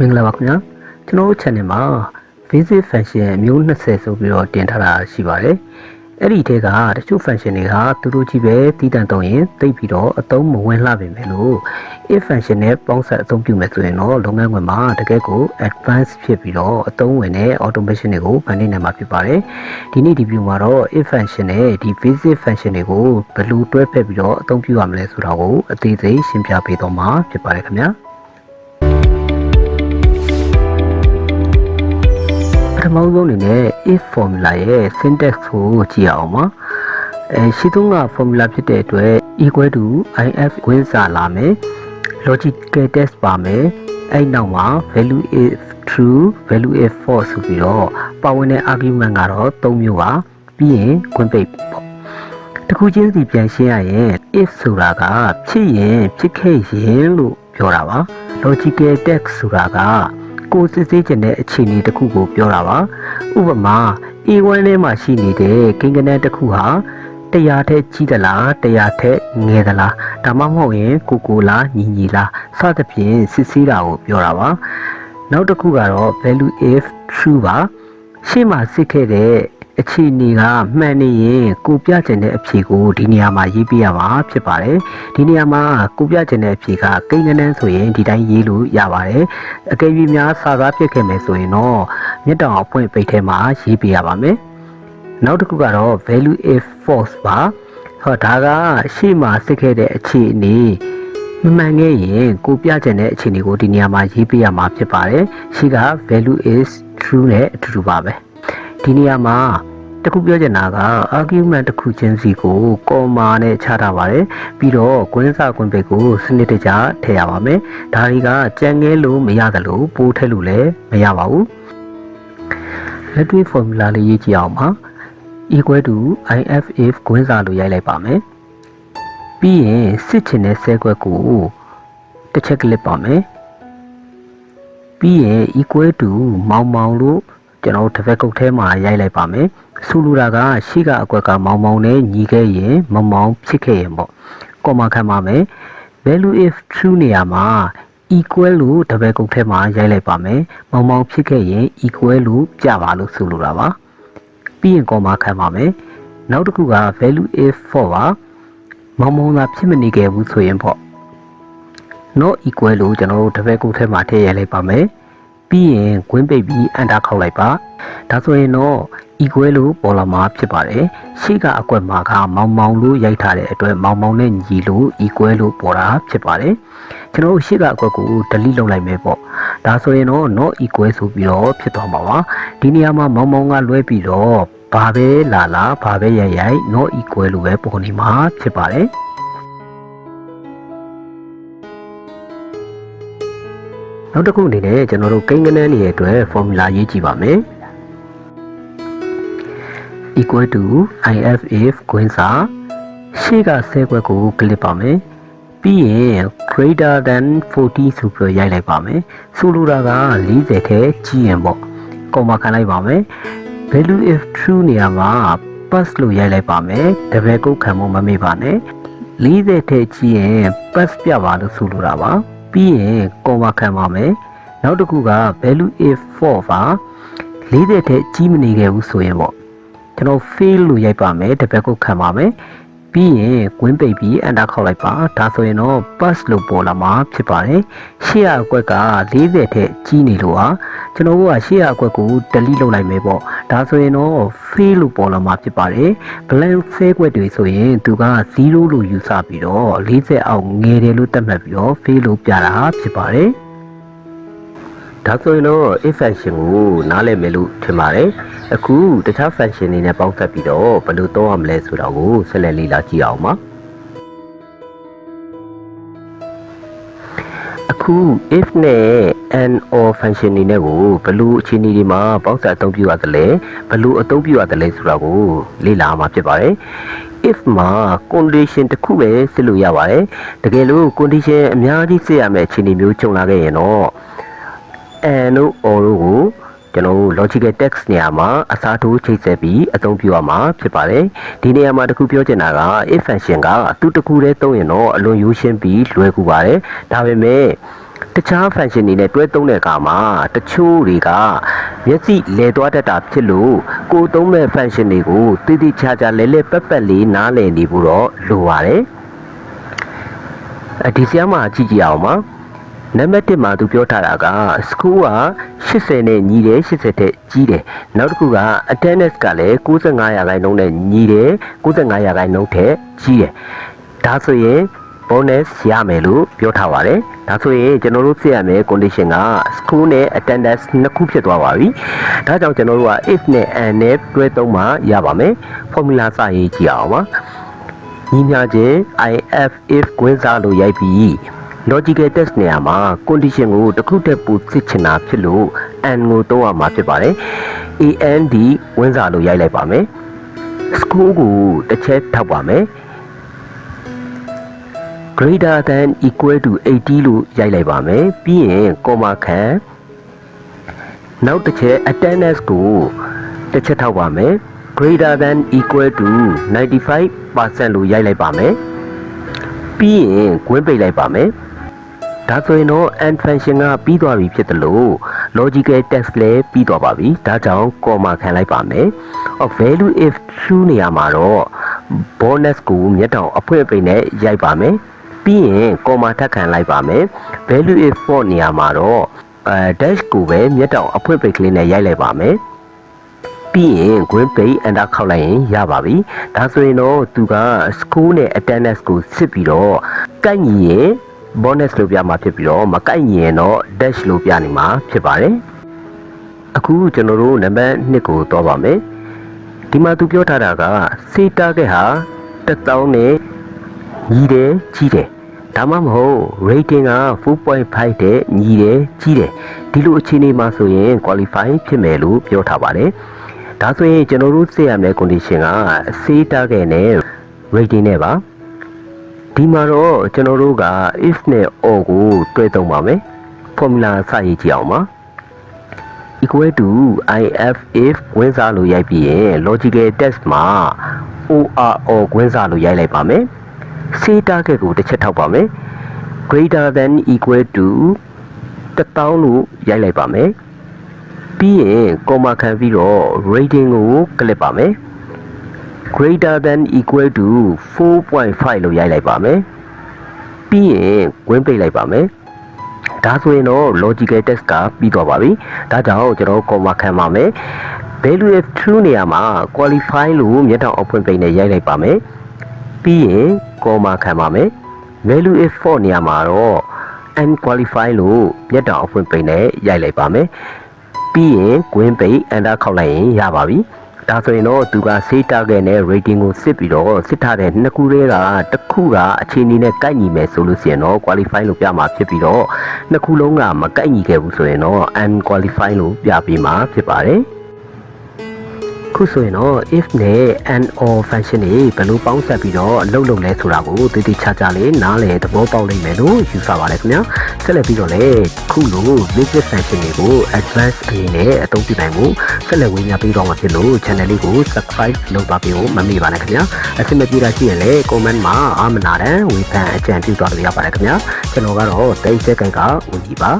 မင်္ဂလာပါခင်ဗျာကျွန်တော်တို့ channel မှာ basic function မျိုး20ဆိုပြီးတော့တင်ထားတာရှိပါတယ်အဲ့ဒီထဲကတချို့ function တွေကသူတို့ကြီးပဲတည်တံ့တော့ရင်သိပြီးတော့အသုံးမဝင်လှပြင်မယ်လို့ if function နဲ့ပေါင်းစပ်အသုံးပြုမယ်ဆိုရင်တော့လုပ်ငန်းခွင်မှာတကယ်ကို advanced ဖြစ်ပြီးတော့အသုံးဝင်တဲ့ automation တွေကိုဖန်တီးနိုင်မှာဖြစ်ပါတယ်ဒီနေ့ဒီ video မှာတော့ if function နဲ့ဒီ basic function တွေကိုဘယ်လိုတွဲဖက်ပြီးတော့အသုံးပြုရမလဲဆိုတာကိုအသေးစိတ်ရှင်းပြပေးတော့မှာဖြစ်ပါတယ်ခင်ဗျာပထမဆုံးအနေနဲ့ if formula ရဲ့ syntax ကိုကြည့်အောင်ပါရှိသုံးက formula ဖြစ်တဲ့အတွက် equal to if ခွင့်စာလာမယ် logical test ပါမယ်အဲ့နောက်မှာ value if true value if false ဆိုပြီးတော့ပါဝင်တဲ့ argument ကတော့3မျိုးပါပြီးရင်ခွင့်ပိတ်ပေါ့တခုချင်းစီပြန်ရှင်းရရင် if ဆိုတာကဖြစ်ရင်ဖြစ်ခဲ့ရင်လို့ပြောတာပါ logical test ဆိုတာကကိုစစ်ဆေးခြင်းတဲ့အခြေအနေတစ်ခုကိုပြောတာပါဥပမာ A1 ထဲမှာရှိနေတဲ့ကိန်းဂဏန်းတစ်ခုဟာ100ထက်ကြီးသလား100ထက်ငယ်သလားဒါမှမဟုတ်ရင်ကိုလားညီလားစသဖြင့်စစ်ဆေးတာကိုပြောတာပါနောက်တစ်ခုကတော့ value if true ပါရှေ့မှာစစ်ခဲ့တဲ့အခြေအနေကမှန်နေရင်ကိုပြချင်တဲ့အဖြေကိုဒီနေရာမှာရေးပြရမှာဖြစ်ပါတယ်ဒီနေရာမှာကိုပြချင်တဲ့အဖြေကကိန်းဂဏန်းဆိုရင်ဒီတိုင်းရေးလို့ရပါတယ်အကယ်၍များစာကားဖြစ်ခဲ့မယ်ဆိုရင်တော့မြတ်တောင်အဖွင့်ပိတ်ထဲမှာရေးပြရပါမယ်နောက်တစ်ခုကတော့ value if false ပါဒါကရှေ့မှာစစ်ခဲ့တဲ့အခြေအနေမမှန်ခဲ့ရင်ကိုပြချင်တဲ့အခြေအနေကိုဒီနေရာမှာရေးပြရမှာဖြစ်ပါတယ်ရှေ့က value is true နဲ့အတူတူပါပဲဒီနေရာမှာတခုပြောချင်တာက argument တစ်ခုချင်းစီကို comma နဲ့ခြားထားပါတယ်ပြီးတော့ကွင်းစာကွင်းပိတ်ကိုစနစ်တကျထည့်ရပါမယ်ဒါတွေကကြံငဲလို့မရသလိုပိုးထည့်လို့လည်းမရပါဘူးလက်တွေ့ formula လေးရေးကြည့်အောင်ပါ equal to if if ကွင်းစာလို့ရိုက်လိုက်ပါမယ်ပြီးရင်စစ်ချင်တဲ့ဆဲခွက်ကိုတစ်ချက်ကလစ်ပါမယ်ပြီးရင် equal to မောင်မောင်လို့ကျွန်တော်တစ်ဖက်ကုတ်ထဲမှာရိုက်လိုက်ပါမယ်ဆိုလိုတာကရှေ့ကအကွက်ကမောင်မောင်နဲ့ညီခဲ့ရင်မောင်မောင်ဖြစ်ခဲ့ရင်ပေါ့ကော်မာခံပါမယ် value if true နေရာမှာ equal လို့တစ်ဖက်ကုတ်ထဲမှာရိုက်လိုက်ပါမယ်မောင်မောင်ဖြစ်ခဲ့ရင် equal လို့ပြပါလို့ဆိုလိုတာပါပြီးရင်ကော်မာခံပါမယ်နောက်တစ်ခုက value if false ပါမောင်မောင်သာဖြစ်မနေခဲ့ဘူးဆိုရင်ပေါ့ not equal လို့ကျွန်တော်တို့တစ်ဖက်ကုတ်ထဲမှာထည့်ရိုက်လိုက်ပါမယ်ပြီးရင်ကွင်းပိတ်ပြီးအန်တာခောက်လိုက်ပါဒါဆိုရင်တော့ equal လို့ပေါ်လာမှာဖြစ်ပါတယ်ရှေ့ကအကွက်မှာကမောင်မောင်လို့ရိုက်ထားတဲ့အတွက်မောင်မောင်နဲ့ညီလို့ equal လို့ပေါ်တာဖြစ်ပါတယ်ကျွန်တော်တို့ရှေ့ကအကွက်ကို delete လုပ်လိုက်မယ်ပေါ့ဒါဆိုရင်တော့ not equal ဆိုပြီးတော့ဖြစ်သွားမှာပါဒီနေရာမှာမောင်မောင်ကလွဲပြီးတော့ဘာပဲလာဘာပဲရိုက် not equal လို့ပဲပေါ်နေမှာဖြစ်ပါတယ်နောက်တစ်ခုအနေနဲ့ကျွန်တော်တို့ကိန်းဂဏန်းတွေရဲ့အတွက် formula ရေးကြည့်ပါမယ် equal to if if ကွင်းစာရှေ့ကဆဲခွက်ကိုကလစ်ပါမယ်ပြီးရင် greater than 40ဆိုပြီးရိုက်လိုက်ပါမယ်ဆိုလိုတာက40ထဲကြီးရင်ပေါ့ကော်မာခံလိုက်ပါမယ် value if true နေရာမှာ pass လို့ရိုက်လိုက်ပါမယ်တပည့်ကုတ်ခံဖို့မမေ့ပါနဲ့40ထဲကြီးရင် pass ပြပါလို့ဆိုလိုတာပါပြီးရင်ကော်မာခံပါမယ်နောက်တစ်ခုက value if false ပါ40ထဲကြီးမနေခဲ့ဘူးဆိုရင်ပေါ့ကျွန်တော် fail လို့ရိုက်ပါမယ်တပတ်ကိုခံပါမယ်ပြီးရင်ကွင်းပိတ်ပြီးအန်တာခောက်လိုက်ပါဒါဆိုရင်တော့ pass လို့ပေါ်လာမှာဖြစ်ပါတယ်ရှေ့အကွက်က40ထဲကြီးနေလို့ဟာကျွန်တော်တို့ကရှေ့အကွက်ကို delete လုပ်လိုက်မယ်ပေါ့ဒါဆိုရင်တော့ fail လို့ပေါ်လာမှာဖြစ်ပါတယ် blank ဆဲခွက်တွေဆိုရင်သူက0လို့ယူဆပြီးတော့40အောက်ငယ်တယ်လို့သတ်မှတ်ပြီးတော့ fail လို့ပြတာဖြစ်ပါတယ်ဒါဆိုရင်တော့ if function ကိုနားလည်မယ်လို့ထင်ပါတယ်အခုတခြား function တွေနဲ့ပေါင်းစပ်ပြီးတော့ဘယ်လိုသုံးရမလဲဆိုတာကိုဆက်လက်လေ့လာကြည့်အောင်ပါအခု if နဲ့ and or function တွေနဲ့ကိုဘယ်လိုအခြေအနေတွေမှာပေါင်းစပ်အသုံးပြုရသလဲဘယ်လိုအသုံးပြုရသလဲဆိုတာကိုလေ့လာမှာဖြစ်ပါတယ်if မှာ condition တစ်ခုပဲစစ်လို့ရပါတယ်တကယ်လို့ condition အများကြီးစစ်ရမယ့်အခြေအနေမျိုးကြုံလာခဲ့ရင်တော့and တို့ or တို့ကိုကျွန်တော်တို့ logical text နေရာမှာအစားထိုးချိတ်ဆက်ပြီးအသုံးပြုရမှာဖြစ်ပါတယ်ဒီနေရာမှာတခုပြောချင်တာက if function ကသူ့တခုတည်းသုံးရင်တော့အလွန်ရိုးရှင်းပြီးလွယ်ကူပါတယ်ဒါပေမဲ့တ တခြား function တွေနဲ့တွဲသုံးတဲ့အခါမှာတချို့တွေကမျက်စိလဲသွားတတ်တာဖြစ်လို့ကိုသုံးမဲ့ function တွေကိုတည်တည်ချာချာလဲလဲပတ်ပတ်လေးနားလည်နေဖို့တော့လိုပါတယ်ဒီဆရာမကြည့်ကြည့်အောင်ပါနံပါတ်1မှာသူပြောထားတာက school က80နဲ့ညီတယ်80တဲ့ကြီးတယ်နောက်တစ်ခုက attendance ကလည်း95%နဲ့ညီတယ်95%တဲ့ကြီးတယ်ဒါဆိုရင် bonus ရမယ်လို့ပြောထားပါတယ်ဒါဆိုရင်ကျွန်တော်တို့သိရမယ် condition က school နဲ့ attendance နှစ်ခုဖြစ်သွားပါပြီဒါကြောင့်ကျွန်တော်တို့က if နဲ့ and နဲ့တွဲသုံးမှရပါမယ် formula စရေးကြည့်အောင်ပါညီမျှခြင်း if if ကွင်းစားလို့ရိုက်ပြီး logical test နေရာမှာ condition ကိုတစ်ခုတည်းပိုစစ်ချင်တာဖြစ်လို့ and ကိုသုံးရမှာဖြစ်ပါတယ် and ဝင်းစားလို့ရိုက်လိုက်ပါမယ် school ကိုတစ်ချက်ထောက်ပါမယ် greater than equal to 80လို့ရိုက်လိုက်ပါမယ်ပြီးရင် comma ခံနောက်တစ်ချက် attendance ကိုတစ်ချက်ထောက်ပါမယ် greater than equal to 95% လို့ရိုက်လိုက်ပါမယ်ပြီးရင်ကွင်းပိတ်လိုက်ပါမယ်ဒါဆိုရင်တော့ and function ကပြီးသွားပြီဖြစ်တယ်လို့ logical test လည်းပြီးသွားပါပြီဒါကြောင့် comma ခံလိုက်ပါမယ် value if true နေရာမှာတော့ bonus ကိုမျက်တောင်အဖွင့်ပိတ်နဲ့ရိုက်ပါမယ်ပြီးရင် comma ထပ်ခံလိုက်ပါမယ် value if false နေရာမှာတော့dash ကိုပဲမျက်တောင်အဖွင့်ပိတ်ကလေးနဲ့ရိုက်လိုက်ပါမယ်ပြီးရင် green page enter ခောက်လိုက်ရင်ရပါပြီဒါဆိုရင်တော့သူက school နဲ့ attendance ကိုစစ်ပြီးတော့ကိုက်ညီရင် bonus လို့ပြမှာဖြစ်ပြီးတော့မကိုက်ညီရင်တော့ dash လို့ပြနေမှာဖြစ်ပါတယ်အခုကျွန်တော်တို့နံပါတ်2ကိုသွားပါမယ်ဒီမှာသူပြောထားတာက say target ဟာ1000နဲ့ညီတယ်ကြီးတယ်ဒါမှမဟုတ် rating က 4.5 တဲ့ညီတယ်ကြီးတယ်ဒီလိုအခြေအနေမှာဆိုရင် qualify ဖြစ်မယ်လို့ပြောထားပါတယ်ဒါဆိုရင်ကျွန်တော်တို့သိရမယ့် condition က say target နဲ့ rating နဲ့ပါဒီမှာတော့ကျွန်တော်တို့က if နဲ့ or ကိုတွဲသုံးပါမယ် formula စရေးကြည့်အောင်ပါ equal to if if ဝင်းစားလို့ရိုက်ပြီးရင် logical test မှာ or ဝင်းစားလို့ရိုက်လိုက်ပါမယ် say target ကိုတစ်ချက်ထောက်ပါမယ် greater than equal to 1000လို့ရိုက်လိုက်ပါမယ်ပြီးရင် comma ခံပြီးတော့ rating ကိုကလစ်ပါမယ် greater than equal to 4.5 လို့ရိုက်လိုက်ပါမယ်ပြီးရင်ဝင်းပိတ်လိုက်ပါမယ်ဒါဆိုရင်တော့ logical test ကပြီးသွားပါပြီဒါကြောင့်ကျွန်တော် comma ခံပါမယ် value if true နေရာမှာ qualify လို့မျက်တောင်အဖွင့်ပိတ်နဲ့ရိုက်လိုက်ပါမယ်ပြီးရင် comma ခံပါမယ် value if false နေရာမှာတော့ unqualified လို့မျက်တောင်အဖွင့်ပိတ်နဲ့ရိုက်လိုက်ပါမယ်ပြီးရင် green page enter ခောက်လိုက်ရင်ရပါပြီဒါဆိုရင်တော့သူက say target နဲ့ rating ကိုစစ်ပြီးတော့စစ်ထားတဲ့နှစ်ခုတည်းကတစ်ခုကအခြေအနေနဲ့ကိုက်ညီမယ်ဆိုလို့ရှိရင်တော့ qualify လို့ပြမှာဖြစ်ပြီးတော့နှစ်ခုလုံးကမကိုက်ညီခဲ့ဘူးဆိုရင်တော့ unqualified လို့ပြပေးမှာဖြစ်ပါတယ်ခုဆိုရင်တော့ if နဲ့ and or function တွေဘယ်လိုပေါင်းစပ်ပြီးတော့အလုပ်လုပ်လဲဆိုတာကိုတည်တည်ချာချာလေးနားလည်သဘောပေါက်နိုင်မယ်လို့ယူဆပါတယ်ခင်ဗျာဆက်လက်ပြီးတော့လည်းခုလို business function တွေကို advanced အနေနဲ့အသုံးပြုနိုင်မှုဆက်လက်ဝင်ပြပေးတော့မှာဖြစ်လို့ channel လေးကို subscribe လုပ်ပါပေးဖို့မမေ့ပါနဲ့ခင်ဗျာအဆင်မပြေတာရှိရင်လည်း comment မှာအာမနာတန်ဝေဖန်အကြံပြုသွားလို့ရပါတယ်ခင်ဗျာကျွန်တော်ကတော့တိတ်စက်ကန်ကဝင်ကြည့်ပါ